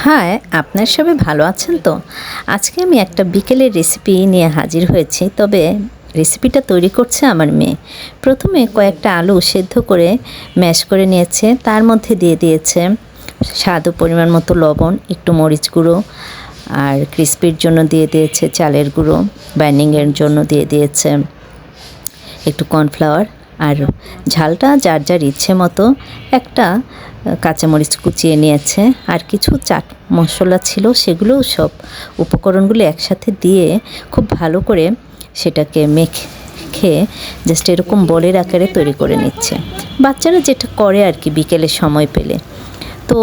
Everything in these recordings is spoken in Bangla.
হাই, আপনার সবাই ভালো আছেন তো? আজকে আমি একটা বিকেলের রেসিপি নিয়ে হাজির হয়েছি। তবে রেসিপিটা তৈরি করছে আমার মেয়ে। প্রথমে কয়েকটা আলু সেদ্ধ করে ম্যাশ করে নিয়েছে। তার মধ্যে দিয়ে দিয়েছে স্বাদ ও পরিমাণ মতো লবণ, একটু মরিচ গুঁড়ো, আর ক্রিস্পির জন্য দিয়ে দিয়েছে চালের গুঁড়ো, বাইন্ডিংয়ের জন্য দিয়ে দিয়েছে একটু কর্নফ্লাওয়ার, আর ঝালটা যার যার ইচ্ছে মতো একটা কাঁচামরিচ কুচিয়ে নিয়েছে। আর কিছু চাট মশলা ছিল, সেগুলোও সব উপকরণগুলো একসাথে দিয়ে খুব ভালো করে সেটাকে মেখে জাস্ট এরকম বলের আকারে তৈরি করে নিচ্ছে। বাচ্চারা যেটা করে আর কি বিকেলে সময় পেলে। তো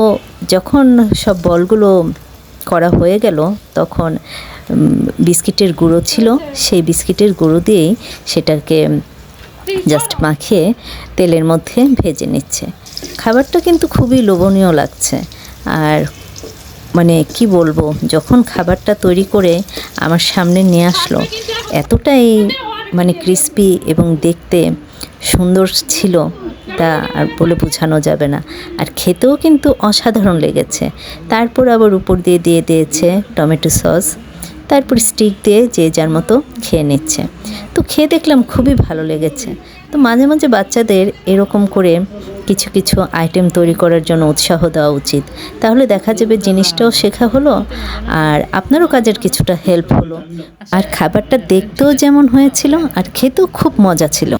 যখন সব বলগুলো করা হয়ে গেল, তখন বিস্কিটের গুঁড়ো ছিল, সেই বিস্কিটের গুঁড়ো দিয়েই সেটাকে জাস্ট মাখিয়ে তেলের মধ্যে ভেজে নিচ্ছে। খাবারটা কিন্তু খুবই লোভনীয় লাগছে। আর মানে কি বলবো, যখন খাবারটা তৈরি করে আমার সামনে নিয়ে আসলো, এতটাই মানে ক্রিস্পি এবং দেখতে সুন্দর ছিল, তা আর বলে বোঝানো যাবে না। আর খেতেও কিন্তু অসাধারণ লেগেছে। তারপর আবার উপর দিয়ে দিয়ে দিয়েছে টমেটো সস, তারপর স্টিক দিয়ে যে যার মতো খেয়ে নিচ্ছে। তো খেয়ে দেখলাম খুবই ভালো লেগেছে। তো মাঝে মাঝে বাচ্চাদের এরকম করে কিছু কিছু আইটেম তৈরি করার জন্য উৎসাহ দেওয়া উচিত। তাহলে দেখা যাবে জিনিসটাও শেখা হলো, আর আপনারও কাজের কিছুটা হেল্প হলো। আর খাবারটা দেখতেও যেমন হয়েছিল, আর খেতেও খুব মজা ছিল।